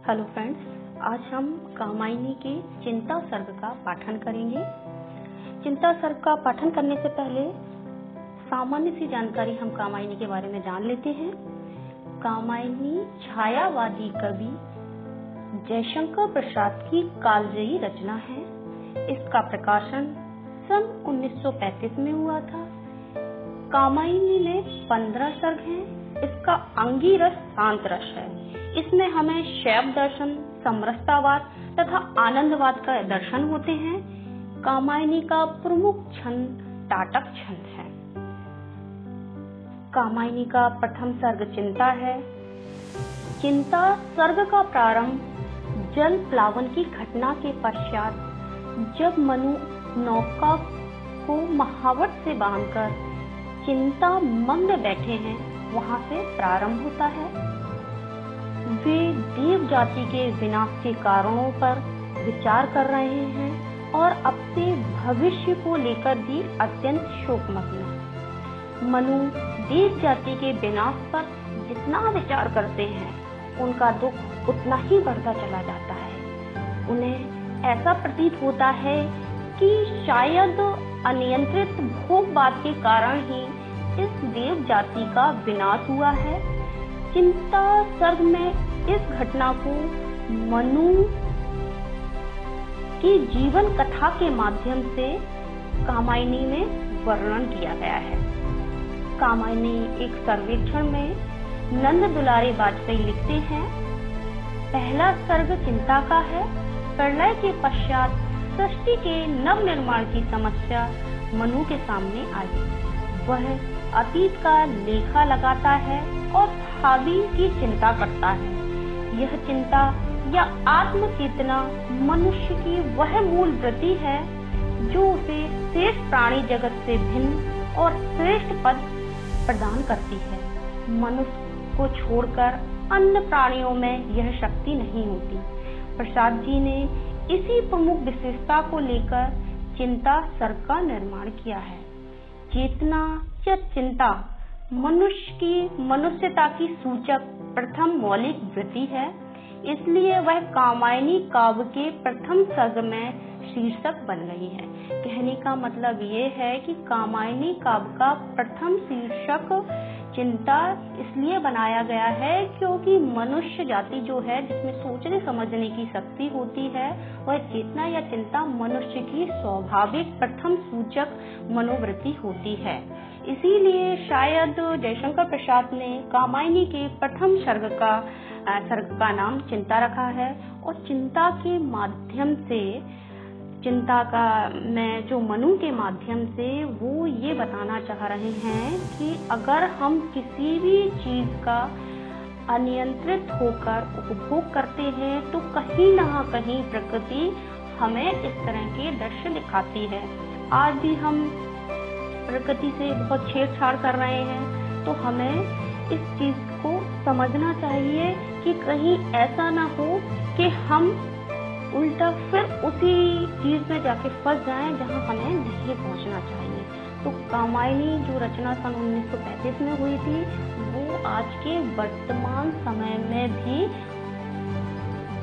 Hello friends, आज हम कामायनी के चिंता सर्ग का पाठन करेंगे। चिंता सर्ग का पाठन करने से पहले सामान्य सी जानकारी हम कामायनी के बारे में जान लेते हैं। कामायनी छायावादी कवि जयशंकर प्रसाद की कालजयी रचना है। इसका प्रकाशन सन 1935 में हुआ था। कामायनी में 15 सर्ग हैं। इसका अंगी रस शांत रस है। इसमें हमें शैव दर्शन, समरसतावाद तथा आनंदवाद का दर्शन होते हैं। कामायनी का प्रमुख छंद टाटक छंद है। कामायनी का प्रथम सर्ग चिंता है। चिंता सर्ग का प्रारंभ जल प्लावन की घटना के पश्चात, जब मनु नौका को महावट से बांधकर चिंता मग्न बैठे हैं, वहां से प्रारंभ होता है। वे देव जाति के विनाश के कारणों पर विचार कर रहे हैं और अपने भविष्य को लेकर भी अत्यंत शोकमग्न हैं। मनु देव जाति के विनाश पर जितना विचार करते हैं, उनका दुख उतना ही बढ़ता चला जाता है। उन्हें ऐसा प्रतीत होता है कि शायद अनियंत्रित भोगवाद के कारण ही इस देव जाति का विनाश हुआ है। चिंता सर्ग में इस घटना को मनु की जीवन कथा के माध्यम से कामायनी में वर्णन किया गया है। कामायनी एक सर्वेक्षण में नंद दुलारी वाजपेयी लिखते हैं, पहला सर्ग चिंता का है। प्रलय के पश्चात सृष्टि के नव निर्माण की समस्या मनु के सामने आई। वह अतीत का लेखा लगाता है और भावी की चिंता करता है। यह चिंता या आत्म चेतना मनुष्य की वह मूल वृत्ति है जो उसे श्रेष्ठ प्राणी जगत से भिन्न और श्रेष्ठ पद प्रदान करती है। मनुष्य को छोड़कर अन्य प्राणियों में यह शक्ति नहीं होती। प्रसाद जी ने इसी प्रमुख विशेषता को लेकर चिंता सर्ग का निर्माण किया है। चेतना या चिंता मनुष्य की मनुष्यता की सूचक प्रथम मौलिक वृत्ति है। इसलिए वह कामायनी काव्य के प्रथम सर्ग में शीर्षक बन रही है। कहने का मतलब ये है कि कामायनी काव्य का प्रथम शीर्षक चिंता इसलिए बनाया गया है क्योंकि मनुष्य जाति जो है, जिसमें सोचने समझने की शक्ति होती है, वह चेतना या चिंता मनुष्य की स्वाभाविक प्रथम सूचक मनोवृत्ति होती है। इसीलिए शायद जयशंकर प्रसाद ने कामायनी के प्रथम सर्ग का नाम चिंता रखा है। और चिंता के माध्यम से, में जो मनु के माध्यम से वो ये बताना चाह रहे हैं कि अगर हम किसी भी चीज का अनियंत्रित होकर उपभोग करते हैं तो कहीं ना कहीं प्रकृति हमें इस तरह के दृश्य दिखाती है। आज भी हम प्रकृति से बहुत छेड़छाड़ कर रहे हैं, तो हमें इस चीज को समझना चाहिए कि कहीं ऐसा ना हो कि हम उल्टा फिर उसी चीज में जाके फंस जाएं जहां हमें नहीं पहुंचना चाहिए। तो कामायनी जो रचना सन 1935 में हुई थी, वो आज के वर्तमान समय में भी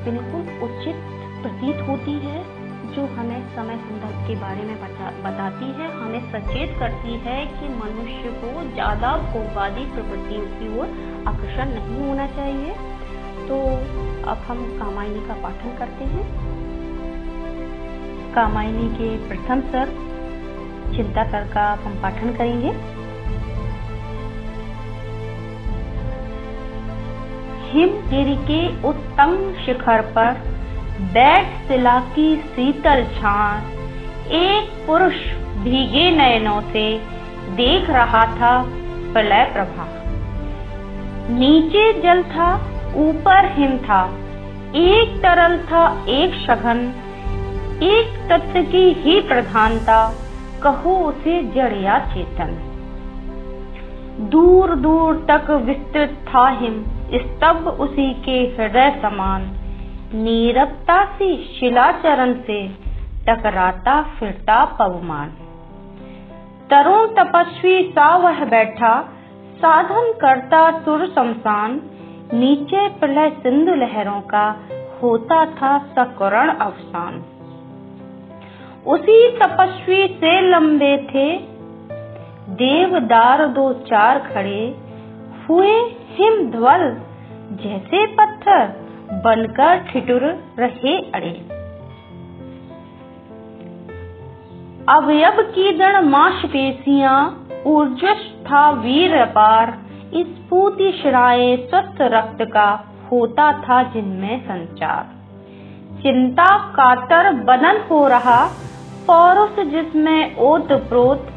बिल्कुल उचित प्रतीत होती है, जो हमें समय संदर्भ के बारे में बताती है, हमें सचेत करती है कि मनुष्य को ज्यादा भोगवादी प्रवृत्तियों की ओर आकर्षण नहीं होना चाहिए। तो अब हम कामायनी का पाठन करते हैं। कामायनी के प्रथम सर्ग चिंता सर्ग का हम पाठन करेंगे। हिमगिरि के उत्तम शिखर पर बैठ शिला की शीतल छां, एक पुरुष भीगे नयनों से देख रहा था प्रलय प्रभा। नीचे जल था, ऊपर हिम था, एक तरल था एक सघन, एक तत्व की ही प्रधानता, कहो उसे जड़ या चेतन। दूर दूर तक विस्तृत था हिम, स्तंभ उसी के हृदय समान, नीरवता से शिलाचरण से टकराता फिरता पवमान। तरुण तपस्वी सा वह बैठा, साधन करता सुर शमशान, नीचे प्रलय सिंधु लहरों का होता था सकरुण अवसान। उसी तपस्वी से लंबे थे देवदार दो चार खड़े, हुए हिमध्वल जैसे पत्थर बनकर ठिठुर रहे अड़े। अवयव की दृढ़ मांसपेशियां ऊर्जस था वीर अपार, स्फूर्ति शिराए स्वस्थ रक्त का होता था जिनमें संचार। चिंता कातर बदन हो रहा पौरुष जिसमें ओतप्रोत,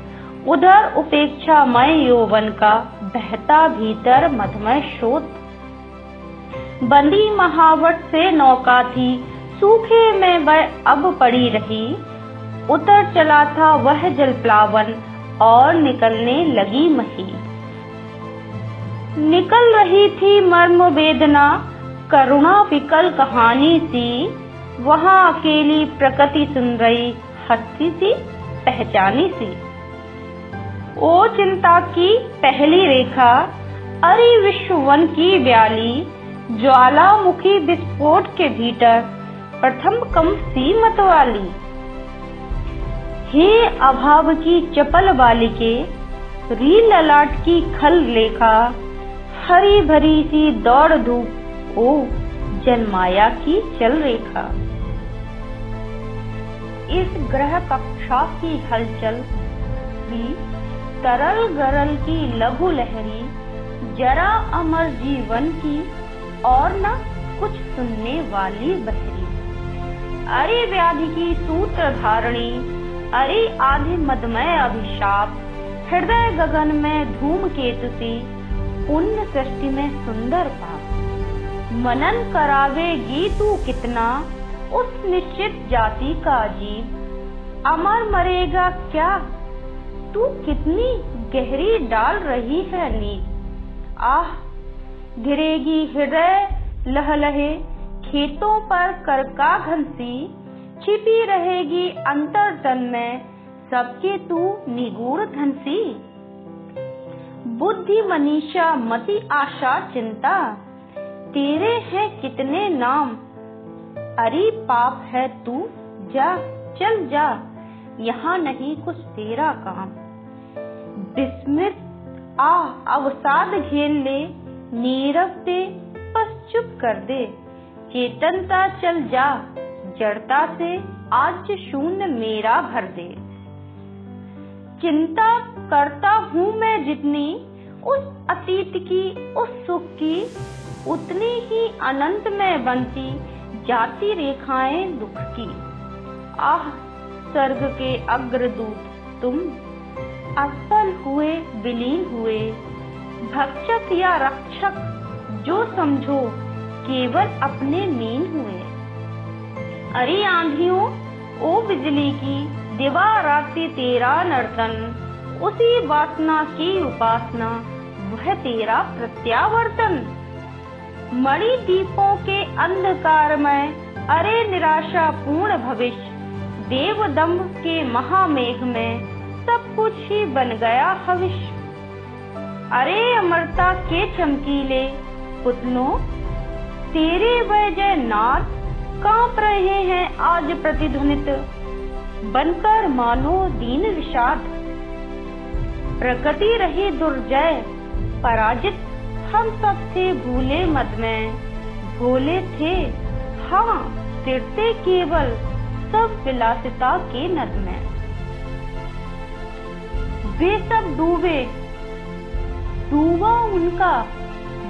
उधर उपेक्षामय यौवन का बहता भीतर मधुमय स्रोत। बंदी महावट से नौका थी सूखे में वह अब पड़ी रही, उतर चला था वह जल प्लावन और निकलने लगी मही। निकल रही थी मर्म वेदना करुणा विकल कहानी सी, वहां अकेली प्रकृति सुन रही हस्ती सी पहचानी सी। ओ चिंता की पहली रेखा अरे विश्व वन की व्याली, ज्वालामुखी विस्फोट के भीतर प्रथम कम सी मतवाली। हे अभाव की चपल बालिके रील ललाट की खल लेखा, हरी भरी सी दौड़ धूप ओ जनमाया की चल रेखा। इस ग्रह कक्षा की हलचल भी तरल गरल की लघु लहरी, जरा अमर जीवन की और न कुछ सुनने वाली बहरी। अरे व्याधि की सूत्र धारणी, अरे आधे मदमय अभिशाप, हृदय गगन में धूमकेतु सी, पुण्य सृष्टि में सुंदर पाप। मनन करावेगी तू कितना उस निश्चित जाति का अजीब, अमर मरेगा क्या तू कितनी गहरी डाल रही है नींद। आह गिरेगी हृदय लहलहे खेतों पर करका घनसी, छिपी रहेगी अंतर तन में सबके तू निगूढ़ धनसी। बुद्धि मनीषा मति आशा चिंता, तेरे हैं कितने नाम, अरे पाप है तू जा चल जा, यहाँ नहीं कुछ तेरा काम। विस्मित अवसाद घेर ले, नीरव ते बस चुप कर दे, चेतनता चल जा, जड़ता से आज शून्य मेरा भर दे। चिंता करता हूँ मैं जितनी उस अतीत की उस सुख की, उतनी ही अनंत में बनती जाती रेखाएं दुख की। आह स्वर्ग के अग्रदूत तुम असफल हुए विलीन हुए, भक्षक या रक्षक जो समझो केवल अपने मीन हुए। अरे आंधियों ओ बिजली की दिवा रात्रि तेरा नर्तन, उसी वासना की उपासना वह तेरा प्रत्यावर्तन। मणि दीपों के अंधकार में अरे निराशा पूर्ण भविष्य, देवदम्भ के महामेघ में सब कुछ ही बन गया हविष्य। अरे अमरता के चमकीले पुतलों तेरे वजह नाद कांप रहे हैं आज प्रतिध्वनित, बनकर मानो दीन विषाद। प्रकृति रही दुर्जय पराजित, हम सब थे भूले मद में, भोले थे हाँ तिरते केवल सब विलासिता के नद में। वे सब डूबे, डूबा उनका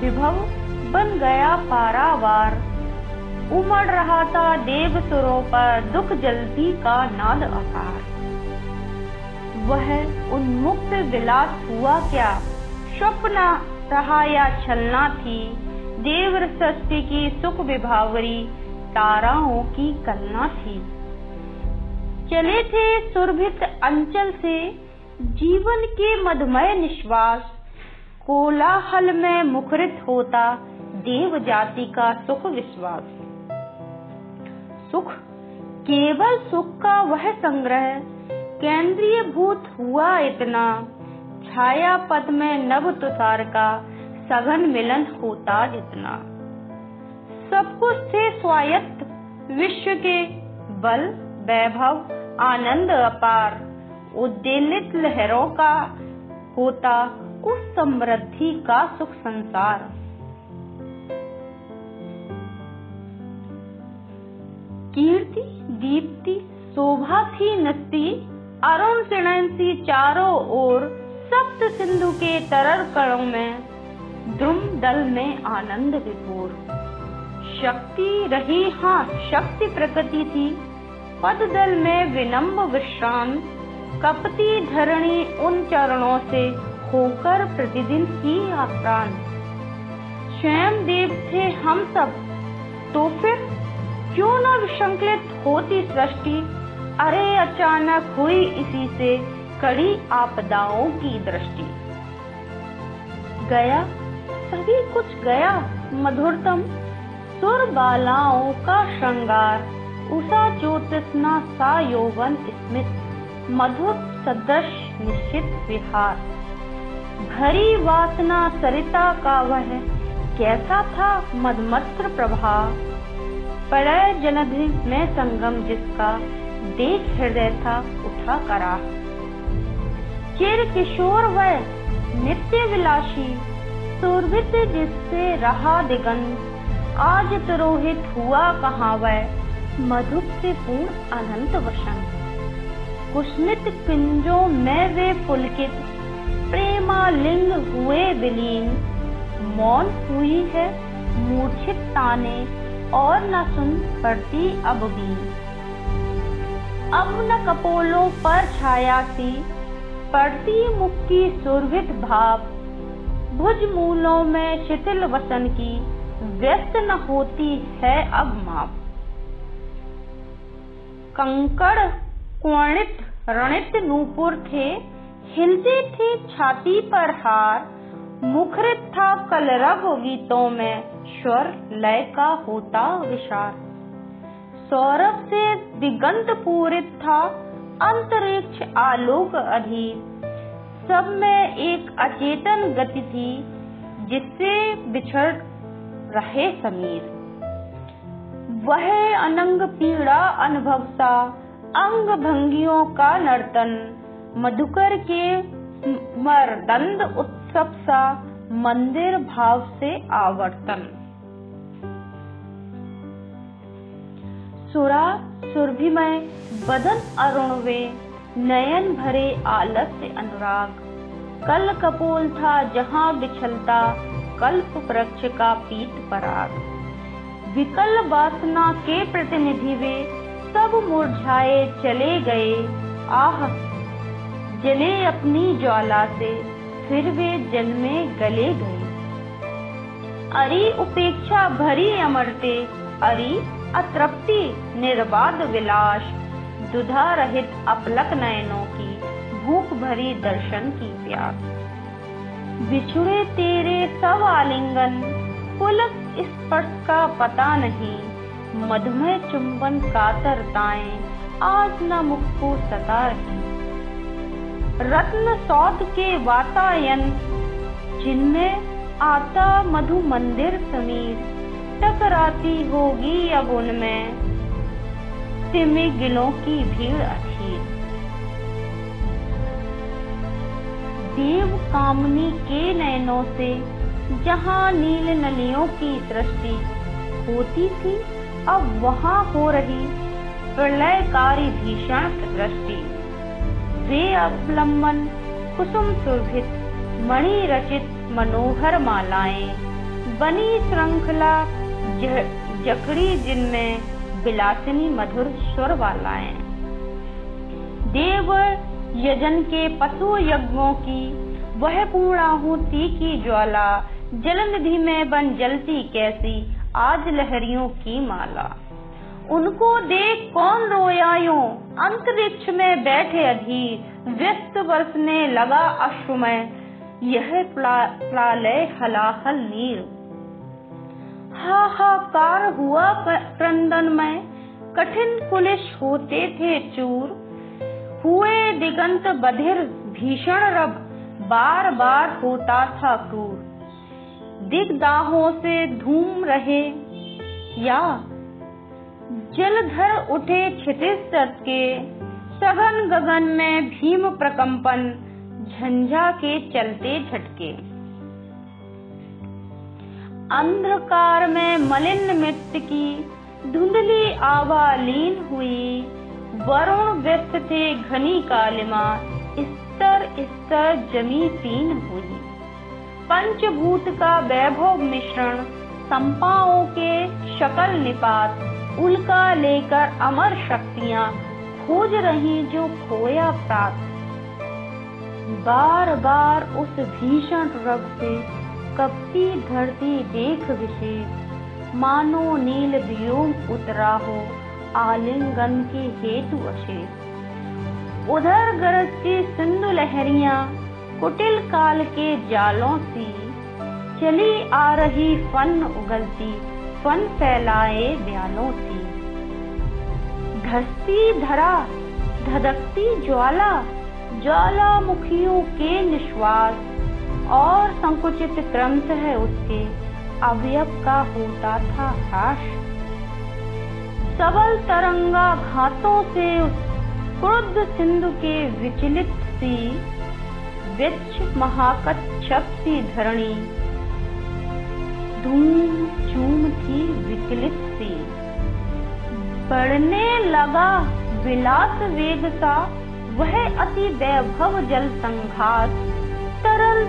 विभव बन गया पारावार, उमड़ रहा था देव सुरों पर दुख जलती का नाद अपार। वह उन्मुक्त विलास हुआ क्या, स्वप्न रहा या छलना थी, देव सृष्टि की सुख विभावरी ताराओं की कलना थी। चले थे सुरभित अंचल से जीवन के मधुमय निश्वास, कोलाहल में मुखरित होता देव जाति का सुख विश्वास। सुख केवल सुख का वह संग्रह केंद्रीय भूत हुआ इतना, छाया पद में नभ तुषार का सघन मिलन होता जितना। सब कुछ थे स्वायत्त विश्व के बल वैभव आनंद अपार, उद्वेलित लहरों का होता उस समृद्धि का सुख संसार। कीर्ति दीप्ति शोभा थी नस्ती, अरुण किरणसी चारों ओर, सप्त सिंधु के तरल कणों में द्रुम दल में आनंद विभोर। शक्ति रही हाँ शक्ति प्रकृति थी, पद दल में विनम्र विश्राम, कपती धरणी उन चरणों से होकर प्रतिदिन ही आक्रांत। स्वयं देव थे हम सब, तो फिर क्यों न विसंकलित होती सृष्टि। अरे अचानक हुई इसी से कड़ी आपदाओं की दृष्टि। गया सभी कुछ गया मधुरतम, सुर बालाओं का श्रृंगार, उषा ज्योत्स्ना सा यौवन स्मित, मधुर सदृश निश्चित विहार। भरी वासना सरिता का वह कैसा था मदमस्त्र प्रभाव, प्रलय जलधि में संगम जिसका देख हृदय था उठा करा। चिर किशोर वह नित्य विलासी, सुरभित जिससे रहा दिगंत, आज तिरोहित हुआ कहाँ वह मधुप से पूर्ण अनंत वसंत। कुसमित कुंजों में वे पुलकित, प्रेमालिंग हुए विलीन, मौन हुई है मूर्छित ताने, और न सुन पड़ती अब भी। अब न कपोलों पर छाया सी पड़ती मुख की सुरभित भाव, भुज मूलों में शिथिल वसन की व्यस्त न होती है अब माप। कंकड़ क्वणित रणित नूपुर थे, हिलते थे छाती पर हार, मुखरित था कलरव गीतों में स्वर लय का होता विशार। सौरभ से दिगंत पूरित था अंतरिक्ष आलोक अधीर, सब में एक अचेतन गति थी जिससे बिछड़ रहे समीर। वह अनंग पीड़ा अनुभव सा अंग भंगियों का नर्तन, मधुकर के मर्दंड उत्सव सा मंदिर भाव से आवर्तन। सुरा सुरभिमय बदन अरुण वे, नयन भरे आलस्य अनुराग, कल कपोल था जहाँ बिछलता कल्प वृक्ष का पीत पराग। विकल वासना के प्रतिनिधि वे सब मुरझाए चले गए, आह जले अपनी ज्वाला से फिर वे जल में गले गए। अरी उपेक्षा भरी अमरते, अरी अतृप्ति निर्बाध विलास, दुधा रहित अपलक नयनों की भूख भरी दर्शन की प्यास। बिछुड़े तेरे सब आलिंगन, पुलक स्पर्श का पता नहीं, मधुमय चुंबन कातरताएं आज न मुख को सता रही। रत्न सौध के वातायन जिनमें आता मधु मंदिर समीर, टकराती होगी अब उनमें तिमिंगिलों की भीड़ अधीर। देव कामनी के नयनों से जहाँ नील नलियों की दृष्टि होती थी, अब वहाँ हो रही प्रलयकारी भीषण दृष्टि। वे अवलंबन कुसुम सुरभित मणि रचित मनोहर मालाएं, बनी श्रृंखला जकड़ी जिनमें विलासिनी मधुर स्वर वालाएं। देव यजन के पशु यज्ञों की वह पूर्णाहुति की ज्वाला, जलनिधि में बन जलती कैसी आज लहरियों की माला। उनको देख कौन रोया यूं, अंतरिक्ष में बैठे अधीर, व्यस्त बरसने लगा अश्रुमय यह प्रलय हलाहल नीर। हाहाकार हुआ क्रंदन में, कठिन कुलिश होते थे चूर, हुए दिगंत बधिर भीषण रब बार बार होता था क्रूर। दिग्दाहों से धूम रहे, या जलधर उठे क्षितिज तट के, सघन गगन में भीम प्रकंपन, झंझा के चलते झटके। अंधकार में मलिन मृत्यु की धुंधली आभा लीन हुई, वरुण व्यस्त थे घनी कालिमा, स्तर स्तर जमी तीन हुई। पंचभूत का वैभव मिश्रण, संपाओं के शकल निपात, उल्का लेकर अमर शक्तियां खोज रही जो खोया प्रात। बार बार उस भीषण रव से कपती धरती देख विशेष, मानो नील व्योम उतरा हो आलिंगन के हेतु अशेष। उधर गरजती सिंधु लहरियां कुटिल काल के जालों सी, चली आ रही फन उगलती, फन फैलाए ब्यालों सी। धसती धरा धधकती ज्वाला, ज्वालामुखियों के निश्वास, और संकुचित क्रमशः उसके अवयव का होता था ह्रास। सबल तरंगा घातों से उस क्रुद्ध सिंधु के विचलित सी, विच्छ महाकच्छप सी धरणी, धूम झूम थी विकलित सी। बढ़ने लगा विलास वेग सा, वह अति वैभव जल संघात, तरल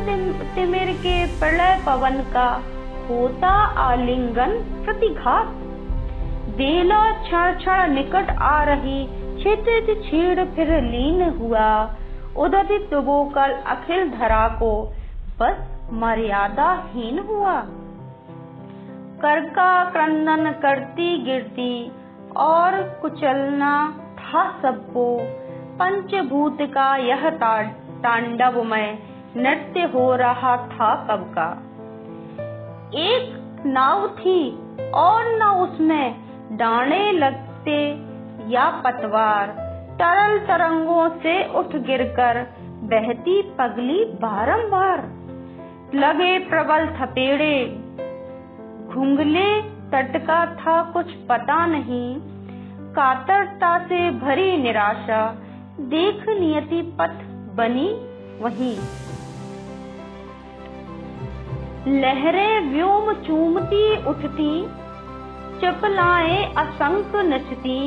तिमिर के प्रलय पवन का होता आलिंगन प्रतिघात। बेला क्षण क्षण निकट आ रही, क्षितिज छेड़ फिर लीन हुआ, उदधित डुबोकर अखिल धरा को बस मर्यादाहीन हुआ। करका क्रंदन करती गिरती और कुचलना था सबको, पंचभूत का यह तांडवमय नृत्य हो रहा था कब का। एक नाव थी और न उसमें डाणे लगते या पतवार, तरल तरंगों से उठ गिरकर बहती पगली बारंबार। लगे प्रबल थपेड़े, घुंघले तट का था कुछ पता नहीं, कातरता से भरी निराशा, देख नियति पथ बनी वहीं। लहरें व्योम चूमती उठती, चपलाएं असंख्य नचती,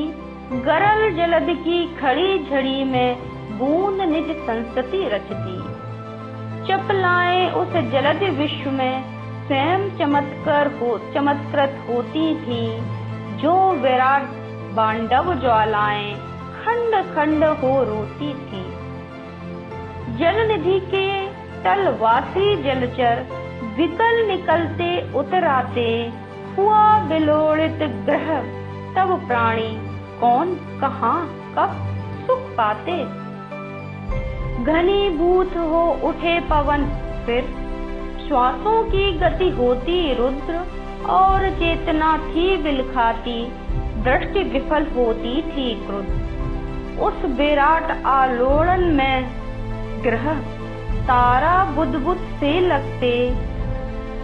गरल जलद की खड़ी झड़ी में बूंद निज संस्कृति रचती। चपलाएं उस जलद विश्व में स्वयं चमत्कृत होती थी, जो विराट बांडव ज्वालाएं खंड खंड हो रोती थी। जल निधि के तलवासी जलचर विकल निकलते उतराते, हुआ बिलोड़ित ग्रह तब प्राणी कौन कहाँ कब सुख पाते। घनीभूत हो उठे पवन फिर, श्वासों की गति होती रुद्र, और चेतना थी बिलखाती, दृष्टि विफल होती थी क्रुद्ध। उस विराट आलोड़न में ग्रह तारा बुदबुद से लगते,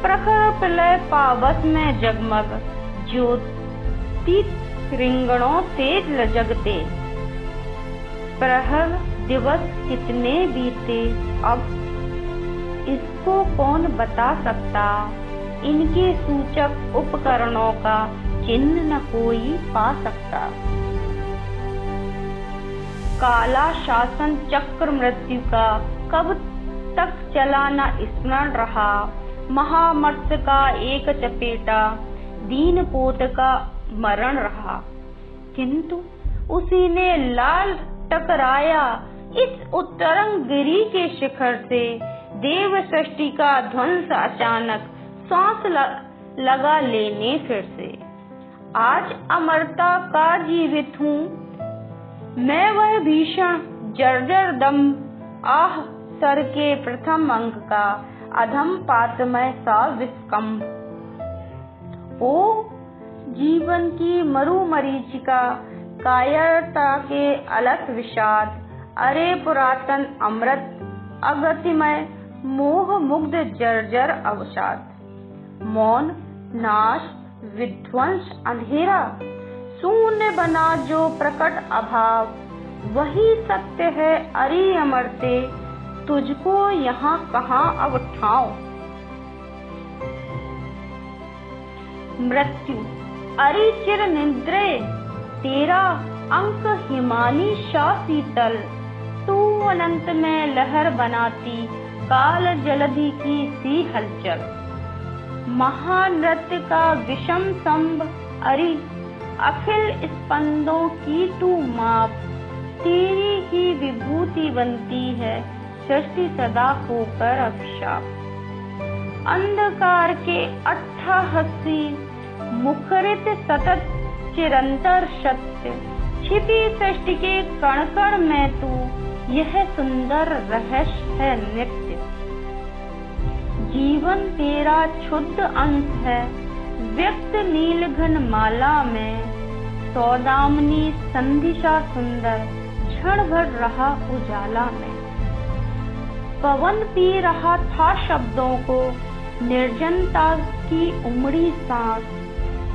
प्रखर प्रलय पावस में जगमग, ज्योति रिंगणों से लजगते। प्रहर दिवस कितने बीते अब, इसको कौन बता सकता, इनके सूचक उपकरणों का चिन्ह न कोई पा सकता। काला शासन चक्र मृत्यु का कब तक चला न स्मरण रहा, महामत्स्य का एक चपेटा, दीन पोत का मरण रहा। किंतु उसी ने लाल टकराया इस उत्तरंग गिरी के शिखर से, देव सृष्टि का ध्वंस अचानक सांस लगा लेने फिर से। आज अमरता का जीवित हूँ मैं, वह भीषण जर्जर दम, आह सर के प्रथम अंक का अधम पातमय सा विस्कंभ। ओ जीवन की मरुमरीचिका, कायरता के अलस विषाद, अरे पुरातन अमृत अगतिमय, मोह मुग्ध जर्जर अवसाद। मौन, नाश, विध्वंस, अंधेरा, शून्य बना जो प्रकट अभाव, वही सत्य है अरे अमरते, तुझको यहाँ कहाँ अब ठाऊं। मृत्यु, अरे चिर निद्रे, तेरा अंक हिमानी शा शीतल, तू अनंत में लहर बनाती, काल जलधि की सी हलचल। महानृत्य का विषम संभ, अरे अखिल स्पंदों की तू माप, तेरी ही विभूति बनती है सृष्टि सदा होकर अभिशाप। अंधकार के अट्ठाहसी मुखरित सतत चिरंतर सत्य, छिपी सृष्टि के कण कण में तू, यह सुंदर रहस्य है नित्य। जीवन तेरा क्षुद्र अंश है व्यक्त नीलघन माला में, सौदामनी संधिशा सुंदर क्षण भर रहा उजाला में। पवन पी रहा था शब्दों को, निर्जनता की उमड़ी सांस,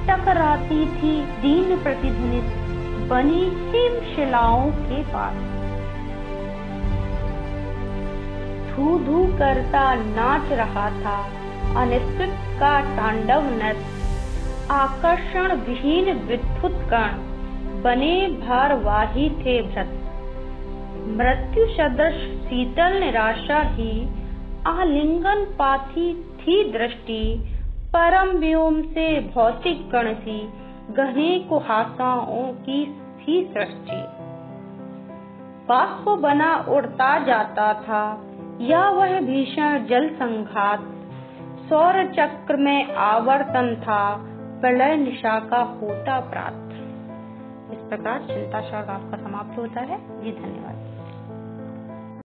टकराती थी दीन प्रतिध्वनित बनी हिम शिलाओं के पास। धू धू करता नाच रहा था अनिश्चित का तांडव नृत्य, आकर्षण विहीन विद्युत कण बने भारवाही थे भ्रत। मृत्यु सदृश शीतल निराशा ही आलिंगन पाती थी दृष्टि, परम व्योम से भौतिक कण सी गहने कुहासाओं की थी सृष्टि। बाष्प बना उड़ता जाता था या वह भीषण जल संघात, सौर चक्र में आवर्तन था प्रलय निशा का होता प्रात। इस प्रकार चिंता शर आपका समाप्त होता है जी। धन्यवाद।